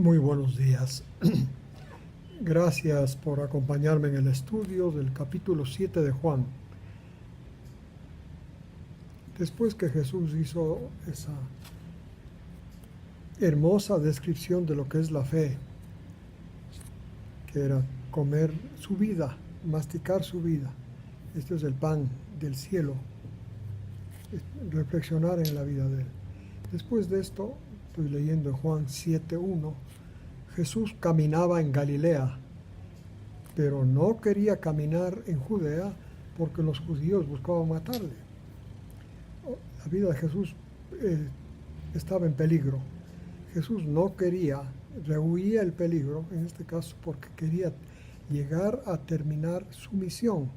Muy buenos días. Gracias por acompañarme en el estudio del capítulo 7 de Juan. Después que Jesús hizo esa hermosa descripción de lo que es la fe, que era comer su vida, masticar su vida, este es el pan del cielo, reflexionar en la vida de él. Después de esto, estoy leyendo en Juan 7:1, Jesús caminaba en Galilea, pero no quería caminar en Judea porque los judíos buscaban matarle. La vida de Jesús estaba en peligro. Jesús no quería, rehuía el peligro, en este caso porque quería llegar a terminar su misión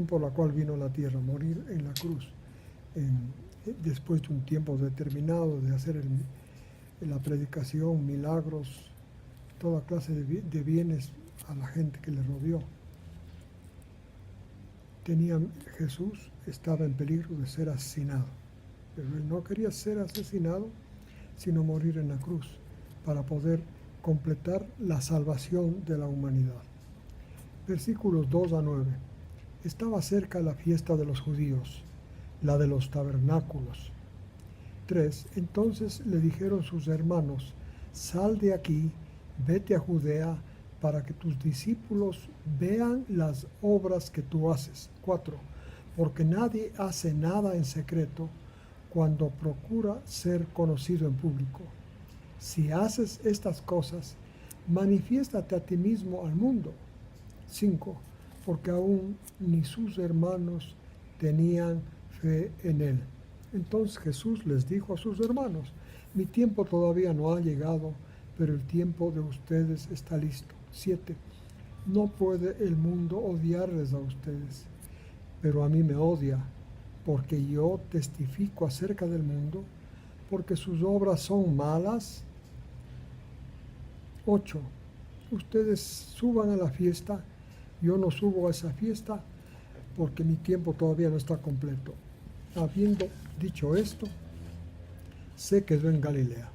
por la cual vino a la tierra, morir en la cruz, después de un tiempo determinado de hacer la predicación, milagros, toda clase de bienes a la gente que le rodeó. Jesús estaba en peligro de ser asesinado, pero él no quería ser asesinado, sino morir en la cruz para poder completar la salvación de la humanidad. Versículos 2-9. Estaba cerca la fiesta de los judíos, la de los tabernáculos. 3. Entonces le dijeron sus hermanos: sal de aquí, vete a Judea, para que tus discípulos vean las obras que tú haces. 4. Porque nadie hace nada en secreto cuando procura ser conocido en público. Si haces estas cosas, manifiéstate a ti mismo al mundo. 5. Porque aún ni sus hermanos tenían fe en él. Entonces Jesús les dijo a sus hermanos: mi tiempo todavía no ha llegado, pero el tiempo de ustedes está listo. 7. No puede el mundo odiarles a ustedes, pero a mí me odia, porque yo testifico acerca del mundo, porque sus obras son malas. 8. Ustedes suban a la fiesta, yo no subo a esa fiesta, porque mi tiempo todavía no está completo. Habiendo dicho esto, se quedó en Galilea.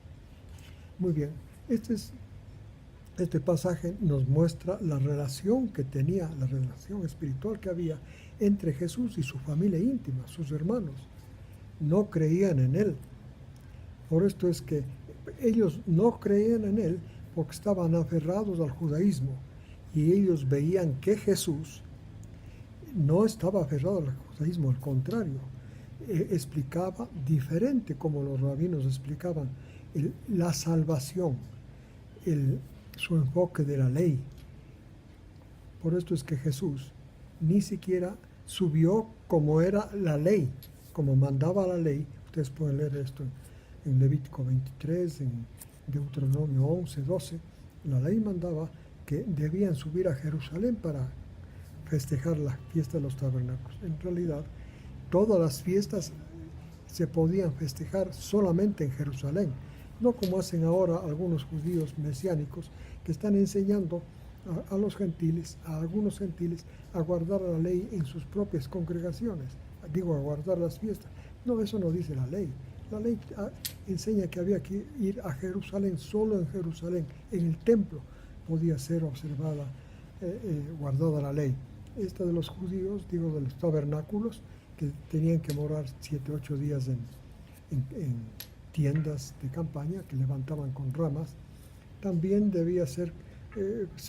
Muy bien, este pasaje nos muestra la relación que tenía, la relación espiritual que había entre Jesús y su familia íntima, sus hermanos. No creían en él. Por esto es que ellos no creían en él porque estaban aferrados al judaísmo, y ellos veían que Jesús no estaba aferrado al judaísmo, al contrario, explicaba diferente como los rabinos explicaban la salvación, su enfoque de la ley. Por esto es que Jesús ni siquiera subió como era la ley, como mandaba la ley. Ustedes pueden leer esto en Levítico 23, en Deuteronomio 11, 12. La ley mandaba que debían subir a Jerusalén para festejar la fiesta de los tabernáculos. En realidad, todas las fiestas se podían festejar solamente en Jerusalén, no como hacen ahora algunos judíos mesiánicos que están enseñando a los gentiles, a algunos gentiles, a guardar la ley en sus propias congregaciones. Digo, a guardar las fiestas. No, eso no dice la ley. La ley enseña que había que ir a Jerusalén, solo en Jerusalén, en el templo podía ser observada, guardada la ley. Esta de los judíos, digo, de los tabernáculos, que tenían que morar 7, 8 días en tiendas de campaña que levantaban con ramas, también debía ser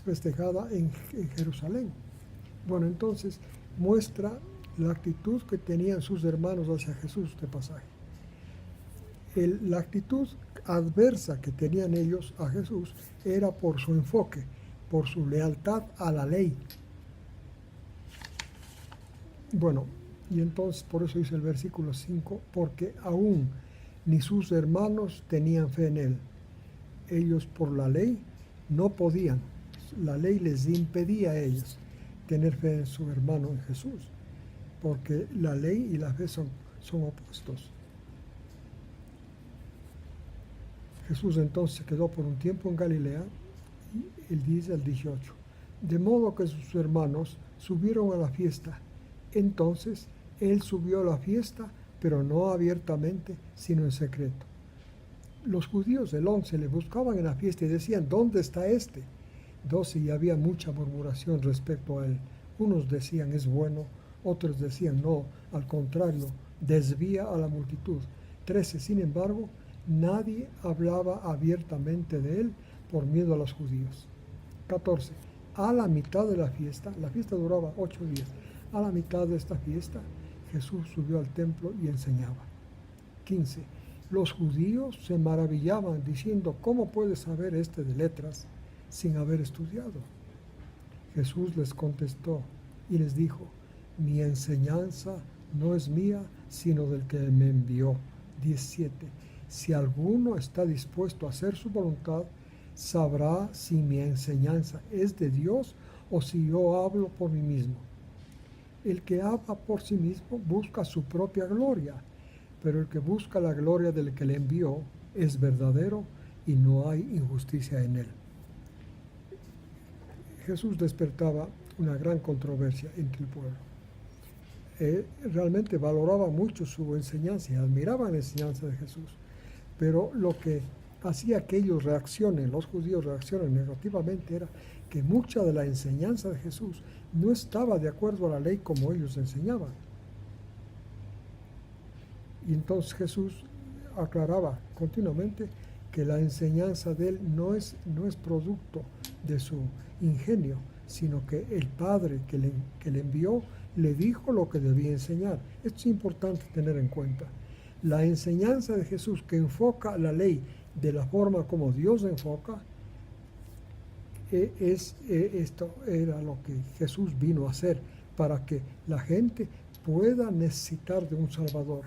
festejada en Jerusalén. Bueno, entonces muestra la actitud que tenían sus hermanos hacia Jesús, este pasaje. La actitud adversa que tenían ellos a Jesús era por su enfoque, por su lealtad a la ley. Bueno, y entonces por eso dice el versículo 5, porque aún ni sus hermanos tenían fe en él. Ellos por la ley no podían, la ley les impedía a ellos tener fe en su hermano, en Jesús, porque la ley y la fe son opuestos. Jesús entonces se quedó por un tiempo en Galilea, y él dice el 18, de modo que sus hermanos subieron a la fiesta. Entonces él subió a la fiesta, pero no abiertamente, sino en secreto. los judíos del 11 le buscaban en la fiesta y decían, ¿dónde está este? 12, y había mucha murmuración respecto a él. Unos decían, es bueno, otros decían, no, al contrario, desvía a la multitud. 13, sin embargo, nadie hablaba abiertamente de él por miedo a los judíos. 14, a la mitad de la fiesta duraba 8 días, a la mitad de esta fiesta, Jesús subió al templo y enseñaba. 15, los judíos se maravillaban diciendo, ¿cómo puede saber este de letras sin haber estudiado? Jesús les contestó y les dijo, mi enseñanza no es mía, sino del que me envió. 17, si alguno está dispuesto a hacer su voluntad, sabrá si mi enseñanza es de Dios o si yo hablo por mí mismo. El que habla por sí mismo busca su propia gloria, pero el que busca la gloria del que le envió es verdadero y no hay injusticia en él. Jesús despertaba una gran controversia entre el pueblo. Realmente valoraba mucho su enseñanza y admiraba la enseñanza de Jesús, pero lo que hacía que ellos reaccionen, los judíos reaccionen negativamente, era que mucha de la enseñanza de Jesús no estaba de acuerdo a la ley como ellos enseñaban. Y entonces Jesús aclaraba continuamente que la enseñanza de él no es producto de su ingenio, sino que el Padre que le envió le dijo lo que debía enseñar. Esto es importante tener en cuenta. La enseñanza de Jesús que enfoca la ley de la forma como Dios enfoca, esto era lo que Jesús vino a hacer para que la gente pueda necesitar de un Salvador.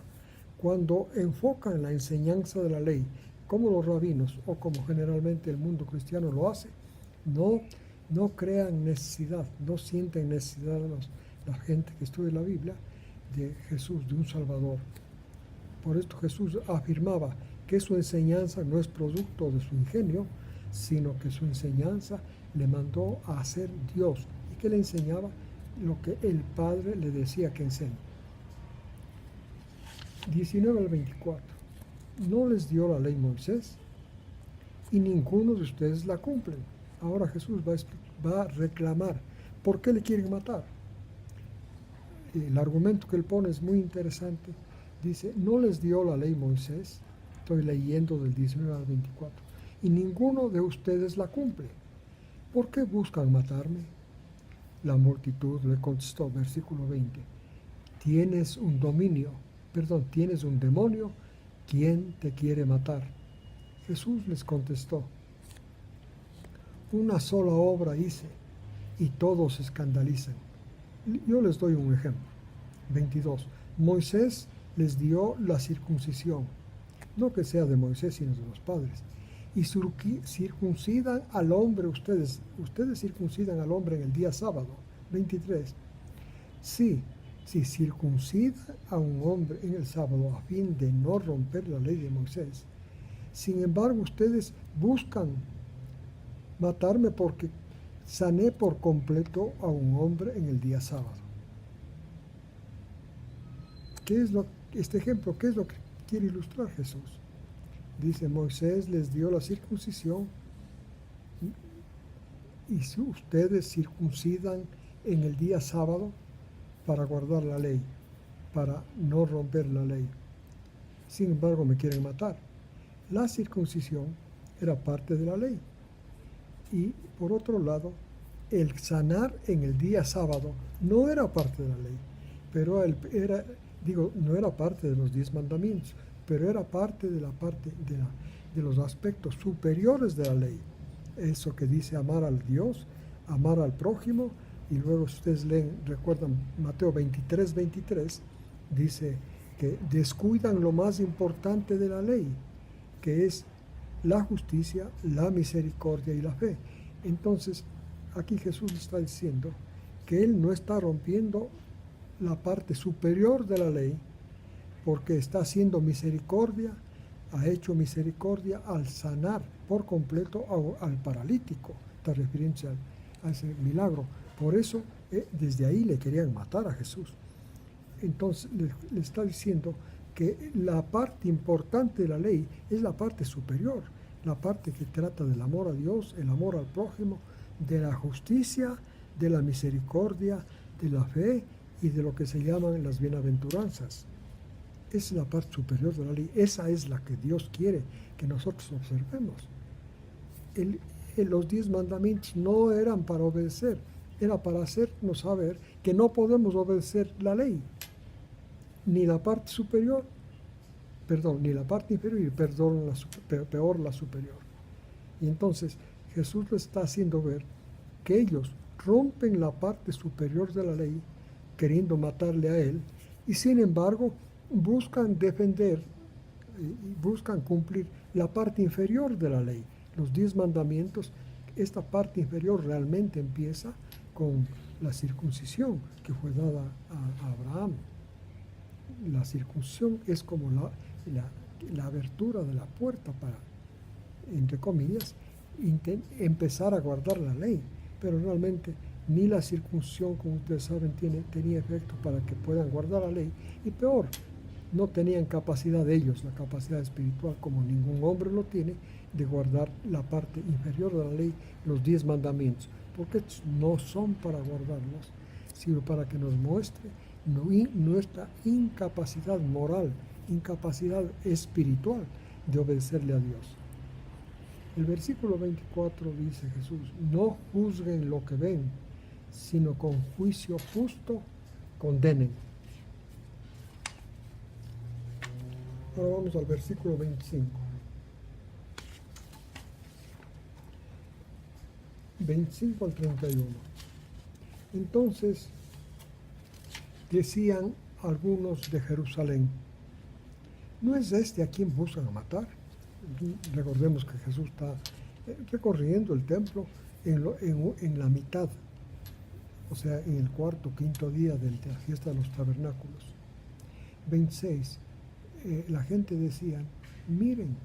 Cuando enfocan la enseñanza de la ley, como los rabinos o como generalmente el mundo cristiano lo hace, no crean necesidad, no sienten necesidad la gente que estudia la Biblia de Jesús, de un Salvador. Por esto Jesús afirmaba que su enseñanza no es producto de su ingenio, sino que su enseñanza le mandó a hacer Dios y que le enseñaba lo que el Padre le decía que enseñe. 19 al 24. No les dio la ley Moisés y ninguno de ustedes la cumplen. Ahora Jesús va a reclamar. ¿Por qué le quieren matar? El argumento que él pone es muy interesante. Dice, no les dio la ley Moisés, estoy leyendo del 19 al 24, y ninguno de ustedes la cumple. ¿Por qué buscan matarme? La multitud le contestó, versículo 20, tienes un demonio, ¿quién te quiere matar? Jesús les contestó, una sola obra hice y todos se escandalizan. Yo les doy un ejemplo. 22. Moisés les dio la circuncisión, no que sea de Moisés, sino de los padres. Y circuncidan al hombre, ustedes circuncidan al hombre en el día sábado. 23. Sí, si circuncidan a un hombre en el sábado a fin de no romper la ley de Moisés. Sin embargo, ustedes buscan matarme porque sané por completo a un hombre en el día sábado. Este ejemplo, ¿qué es lo que quiere ilustrar Jesús? Dice, Moisés les dio la circuncisión y si ustedes circuncidan en el día sábado para guardar la ley, para no romper la ley. Sin embargo, me quieren matar. La circuncisión era parte de la ley. Y por otro lado, el sanar en el día sábado no era parte de la ley, pero no era parte de los 10 mandamientos, pero era parte de los aspectos superiores de la ley. Eso que dice amar al Dios, amar al prójimo, y luego si ustedes recuerdan Mateo 23, dice que descuidan lo más importante de la ley, que es la justicia, la misericordia y la fe. Entonces, aquí Jesús está diciendo que Él no está rompiendo la parte superior de la ley, porque está haciendo misericordia, ha hecho misericordia al sanar por completo al paralítico, está refiriéndose a ese milagro. Por eso, desde ahí le querían matar a Jesús. Entonces, le está diciendo, que la parte importante de la ley es la parte superior, la parte que trata del amor a Dios, el amor al prójimo, de la justicia, de la misericordia, de la fe y de lo que se llaman las bienaventuranzas. Esa es la parte superior de la ley, esa es la que Dios quiere que nosotros observemos. Los 10 mandamientos no eran para obedecer, era para hacernos saber que no podemos obedecer la ley, ni la parte superior, ni la parte inferior y peor la superior. Y entonces Jesús le está haciendo ver que ellos rompen la parte superior de la ley, queriendo matarle a él, y sin embargo buscan defender y buscan cumplir la parte inferior de la ley, los 10 mandamientos. Esta parte inferior realmente empieza con la circuncisión que fue dada a Abraham. La circuncisión es como la abertura de la puerta para, entre comillas, empezar a guardar la ley, pero realmente ni la circuncisión, como ustedes saben, tenía efecto para que puedan guardar la ley, y peor, no tenían capacidad ellos, la capacidad espiritual, como ningún hombre lo tiene, de guardar la parte inferior de la ley, los 10 mandamientos, porque estos no son para guardarlos, sino para que nos muestre nuestra incapacidad moral, incapacidad espiritual de obedecerle a Dios. El versículo 24 dice Jesús: no juzguen lo que ven, sino con juicio justo condenen. Ahora vamos al versículo 25. 25 al 31. Entonces decían algunos de Jerusalén: ¿no es este a quien buscan a matar? Recordemos que Jesús está recorriendo el templo en la mitad, o sea, en el cuarto, quinto día de la fiesta de los tabernáculos. 26. La gente decía: miren,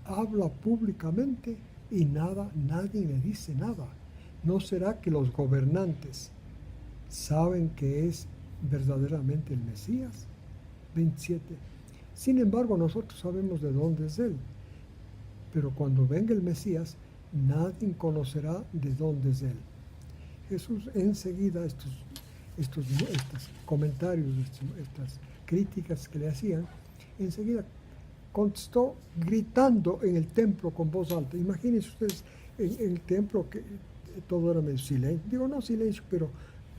habla públicamente y nadie le dice nada. ¿No será que los gobernantes saben que es verdaderamente el Mesías? 27. Sin embargo, nosotros sabemos de dónde es él, pero cuando venga el Mesías, nadie conocerá de dónde es él. Jesús enseguida estos comentarios, estas críticas que le hacían, enseguida contestó gritando en el templo con voz alta. Imagínense ustedes en el templo que todo era medio silencio, digo no silencio, pero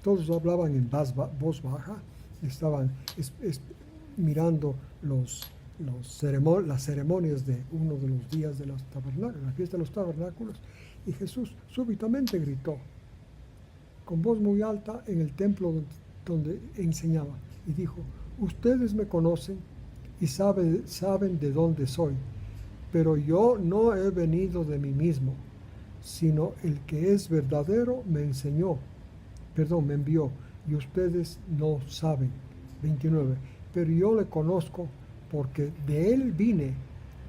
todos hablaban en voz baja, estaban mirando las ceremonias de uno de los días de los tabernáculos, la fiesta de los tabernáculos, y Jesús súbitamente gritó con voz muy alta en el templo donde enseñaba, y dijo: ustedes me conocen y saben de dónde soy, pero yo no he venido de mí mismo, sino el que es verdadero me envió, y ustedes no saben. 29. Pero yo le conozco porque de él vine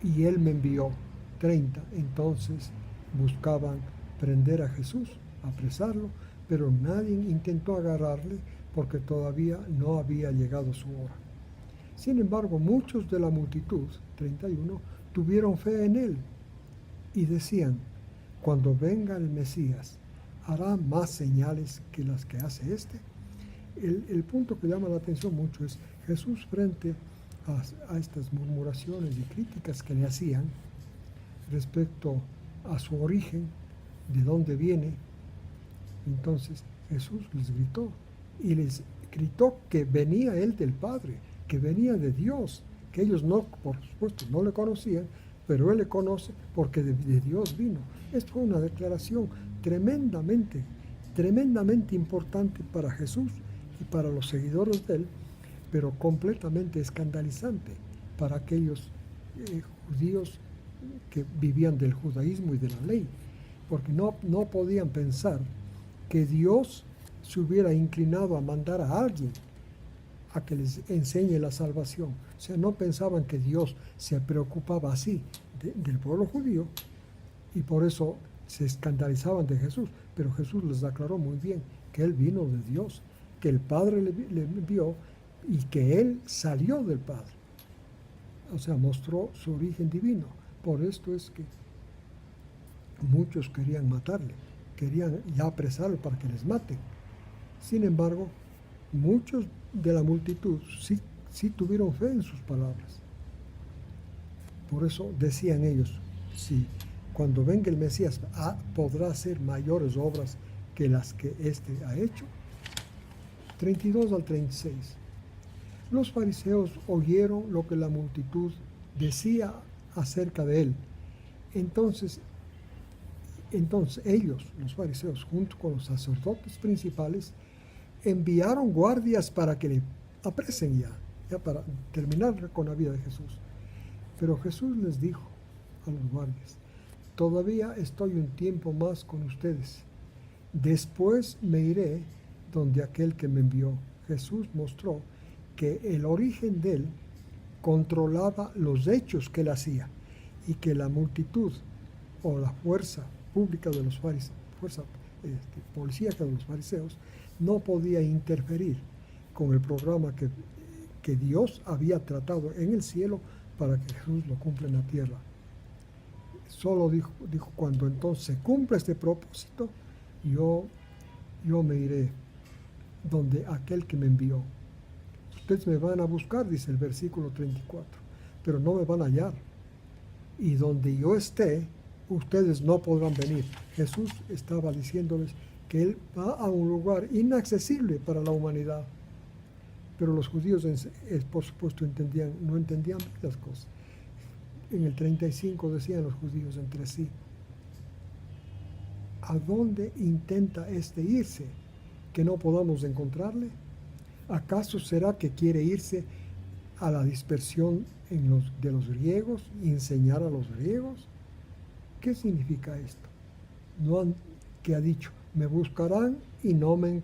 y él me envió. 30. Entonces buscaban prender a Jesús, apresarlo, pero nadie intentó agarrarle porque todavía no había llegado su hora. Sin embargo, muchos de la multitud, 31, tuvieron fe en él y decían: cuando venga el Mesías, ¿hará más señales que las que hace este? El punto que llama la atención mucho es Jesús frente a estas murmuraciones y críticas que le hacían respecto a su origen, de dónde viene. Entonces Jesús les gritó que venía él del Padre, que venía de Dios, que ellos no, por supuesto, no le conocían, pero él le conoce porque de Dios vino. Esto fue una declaración tremendamente importante para Jesús y para los seguidores de él, pero completamente escandalizante para aquellos judíos que vivían del judaísmo y de la ley, porque no podían pensar que Dios se hubiera inclinado a mandar a alguien a que les enseñe la salvación. O sea, no pensaban que Dios se preocupaba así del pueblo judío, y por eso se escandalizaban de Jesús. Pero Jesús les aclaró muy bien que él vino de Dios, que el Padre le envió y que él salió del Padre. o sea, mostró su origen divino. Por esto es que muchos querían matarle, querían ya apresarlo para que les maten. Sin embargo, muchos de la multitud sí tuvieron fe en sus palabras. Por eso decían ellos, sí, cuando venga el Mesías podrá hacer mayores obras que las que éste ha hecho. 32 al 36. Los fariseos oyeron lo que la multitud decía acerca de él. Entonces ellos, los fariseos, junto con los sacerdotes principales, enviaron guardias para que le apresen ya para terminar con la vida de Jesús. Pero Jesús les dijo a los guardias, todavía estoy un tiempo más con ustedes. Después me iré donde aquel que me envió. Jesús mostró que el origen de él controlaba los hechos que él hacía y que la multitud o la fuerza pública de los fariseos, policíaca de los fariseos, no podía interferir con el programa que Dios había tratado en el cielo para que Jesús lo cumpla en la tierra. Solo dijo, cuando entonces se cumpla este propósito, yo me iré donde aquel que me envió. Ustedes me van a buscar, dice el versículo 34, pero no me van a hallar. Y donde yo esté, ustedes no podrán venir. Jesús estaba diciéndoles que él va a un lugar inaccesible para la humanidad. Pero los judíos, por supuesto, no entendían las cosas. En el 35 decían los judíos entre sí, ¿a dónde intenta este irse que no podamos encontrarle? ¿Acaso será que quiere irse a la dispersión de los griegos y enseñar a los griegos? ¿Qué significa esto? Que ha dicho, me buscarán y no me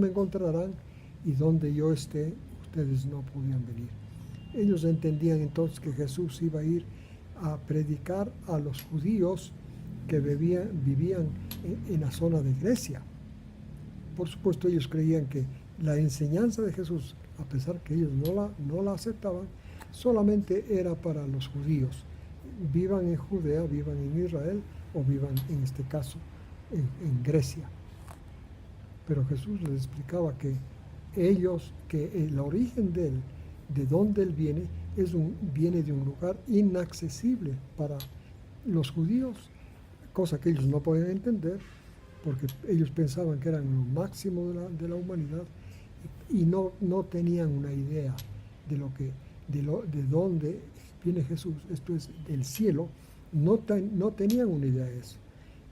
encontrarán, y donde yo esté, ustedes no podían venir. Ellos entendían entonces que Jesús iba a ir a predicar a los judíos que vivían en la zona de Grecia. Por supuesto, ellos creían que la enseñanza de Jesús, a pesar que ellos no la aceptaban, solamente era para los judíos. Vivan en Judea, vivan en Israel o vivan, en este caso, en Grecia. Pero Jesús les explicaba que el origen de él, de donde él viene, viene de un lugar inaccesible para los judíos, cosa que ellos no podían entender, porque ellos pensaban que eran lo máximo de la humanidad y no tenían una idea de dónde viene Jesús, esto es, del cielo, no tenían una idea de eso.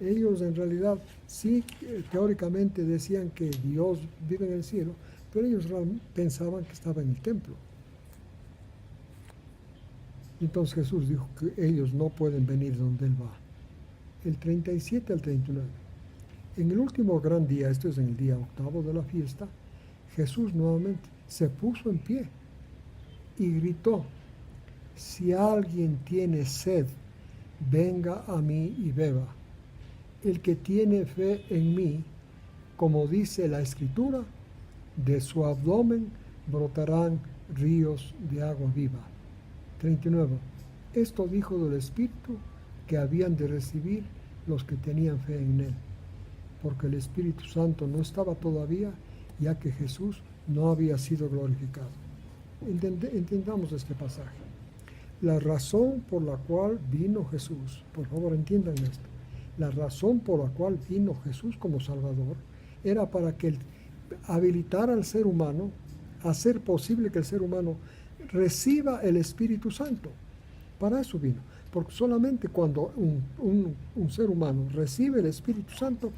Ellos en realidad sí teóricamente decían que Dios vive en el cielo, pero ellos pensaban que estaba en el templo. Entonces Jesús dijo que ellos no pueden venir donde Él va. El 37 al 39. En el último gran día, esto es en el día octavo de la fiesta, Jesús nuevamente se puso en pie y gritó, si alguien tiene sed, venga a mí y beba. El que tiene fe en mí, como dice la Escritura, de su abdomen brotarán ríos de agua viva. 39. Esto dijo del Espíritu que habían de recibir los que tenían fe en él, porque el Espíritu Santo no estaba todavía, ya que Jesús no había sido glorificado. Entendamos este pasaje. La razón por la cual vino Jesús, por favor entiendan esto, la razón por la cual vino Jesús como Salvador era para que habilitara al ser humano, hacer posible que el ser humano reciba el Espíritu Santo. Para eso vino, porque solamente cuando un ser humano recibe el Espíritu Santo,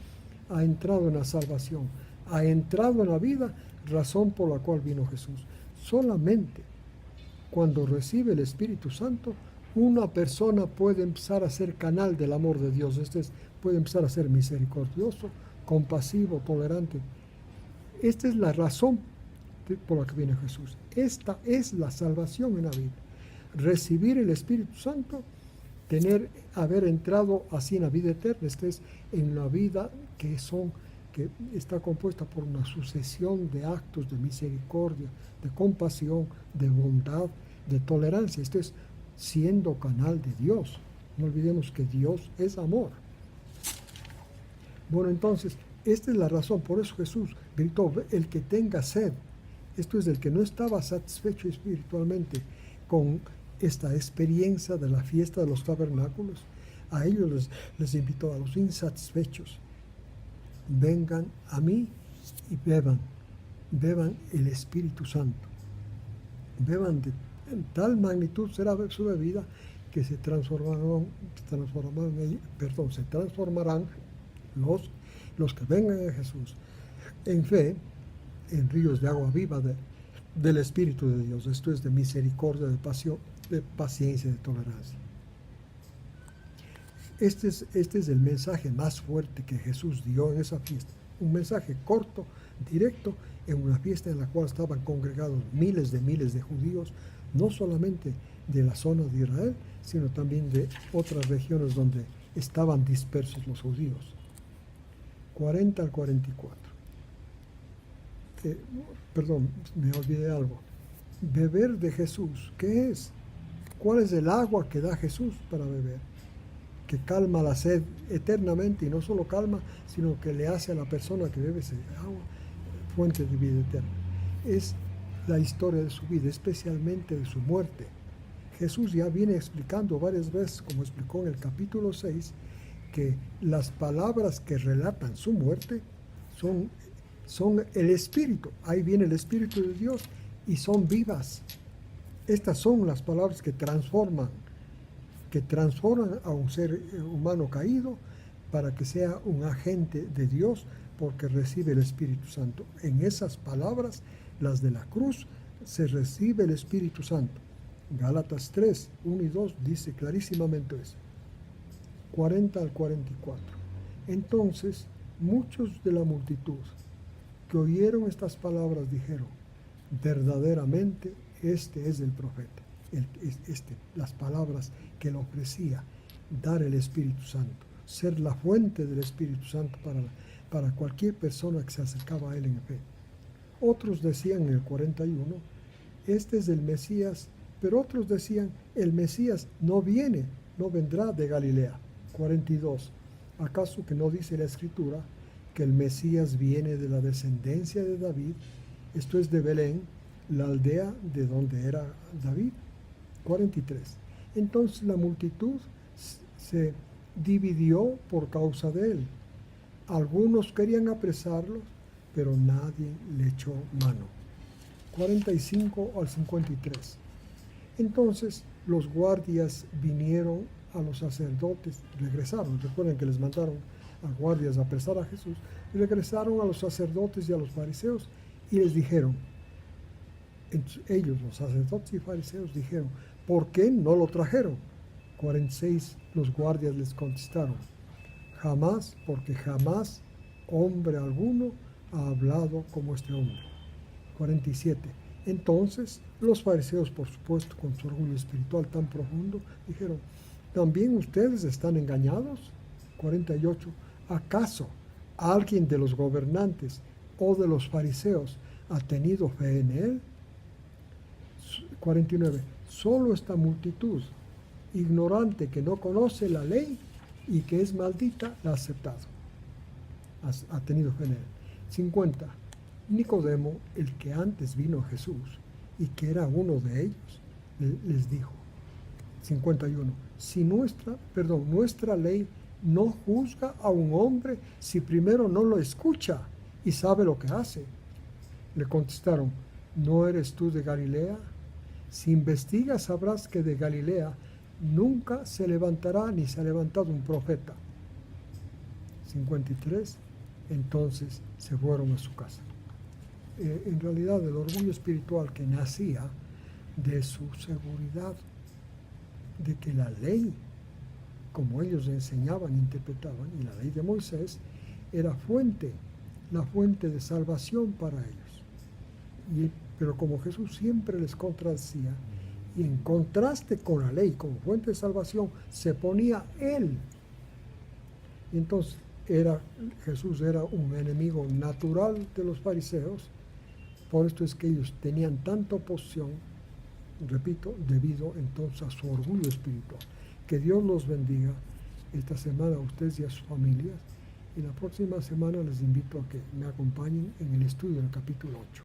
ha entrado en la salvación, ha entrado en la vida, razón por la cual vino Jesús. Solamente cuando recibe el Espíritu Santo, una persona puede empezar a ser canal del amor de Dios, puede empezar a ser misericordioso, compasivo, tolerante. Esta es la razón por la que viene Jesús. Esta es la salvación en la vida. Recibir el Espíritu Santo, haber entrado así en la vida eterna, en la vida que está compuesta por una sucesión de actos de misericordia, de compasión, de bondad, de tolerancia. Esto es siendo canal de Dios. No olvidemos que Dios es amor. Bueno, entonces, esta es la razón. Por eso Jesús gritó, el que tenga sed. Esto es el que no estaba satisfecho espiritualmente con esta experiencia de la fiesta de los tabernáculos. A ellos les invitó, a los insatisfechos, vengan a mí y beban el Espíritu Santo. Beban en tal magnitud será su bebida que se transformarán los que vengan a Jesús en fe, en ríos de agua viva del Espíritu de Dios. Esto es de misericordia, de paciencia, de tolerancia. Este es el mensaje más fuerte que Jesús dio en esa fiesta. Un mensaje corto, directo, en una fiesta en la cual estaban congregados miles de judíos, no solamente de la zona de Israel, sino también de otras regiones donde estaban dispersos los judíos. 40 al 44. Perdón, me olvidé algo. Beber de Jesús, ¿qué es? ¿Cuál es el agua que da Jesús para beber? Que calma la sed eternamente, y no solo calma, sino que le hace a la persona que bebe ese agua fuente de vida eterna. Es la historia de su vida, especialmente de su muerte. Jesús ya viene explicando varias veces, como explicó en el capítulo 6, que las palabras que relatan su muerte son el Espíritu. Ahí viene el Espíritu de Dios y son vivas. Estas son las palabras que transforman a un ser humano caído para que sea un agente de Dios, porque recibe el Espíritu Santo. En esas palabras, las de la cruz, se recibe el Espíritu Santo. Gálatas 3, 1 y 2 dice clarísimamente eso. 40 al 44. Entonces, muchos de la multitud que oyeron estas palabras dijeron, verdaderamente este es el profeta. Las palabras que le ofrecía dar el Espíritu Santo, ser la fuente del Espíritu Santo para cualquier persona que se acercaba a él en fe. Otros decían en el 41, este es el Mesías, pero otros decían, el Mesías no vendrá de Galilea. 42, ¿acaso que no dice la Escritura que el Mesías viene de la descendencia de David? Esto es de Belén, la aldea de donde era David. 43. Entonces la multitud se dividió por causa de él. Algunos querían apresarlo, pero nadie le echó mano. 45 al 53. Entonces los guardias vinieron a los sacerdotes, regresaron, recuerden que les mandaron a guardias a apresar a Jesús, regresaron a los sacerdotes y a los fariseos y les dijeron, ellos, los sacerdotes y fariseos, dijeron, ¿por qué no lo trajeron? 46, los guardias les contestaron, jamás, porque jamás hombre alguno ha hablado como este hombre. 47, entonces los fariseos, por supuesto, con su orgullo espiritual tan profundo, dijeron, ¿también ustedes están engañados? 48, ¿acaso alguien de los gobernantes o de los fariseos ha tenido fe en él? 49, solo esta multitud ignorante que no conoce la ley y que es maldita la ha aceptado, ha tenido fe en él. 50, Nicodemo, el que antes vino a Jesús y que era uno de ellos, les dijo, 51, si nuestra ley no juzga a un hombre si primero no lo escucha y sabe lo que hace. Le contestaron, ¿no eres tú de Galilea? Si investigas sabrás que de Galilea nunca se levantará ni se ha levantado un profeta. 53, entonces se fueron a su casa. En realidad el orgullo espiritual que nacía de su seguridad de que la ley, como ellos enseñaban, interpretaban, y la ley de Moisés, era la fuente de salvación para ellos. Pero como Jesús siempre les contradecía, y en contraste con la ley como fuente de salvación, se ponía Él. Y entonces Jesús era un enemigo natural de los fariseos. Por esto es que ellos tenían tanta oposición repito, debido entonces a su orgullo espiritual. Que Dios los bendiga esta semana a ustedes y a sus familias. Y la próxima semana les invito a que me acompañen en el estudio del capítulo 8.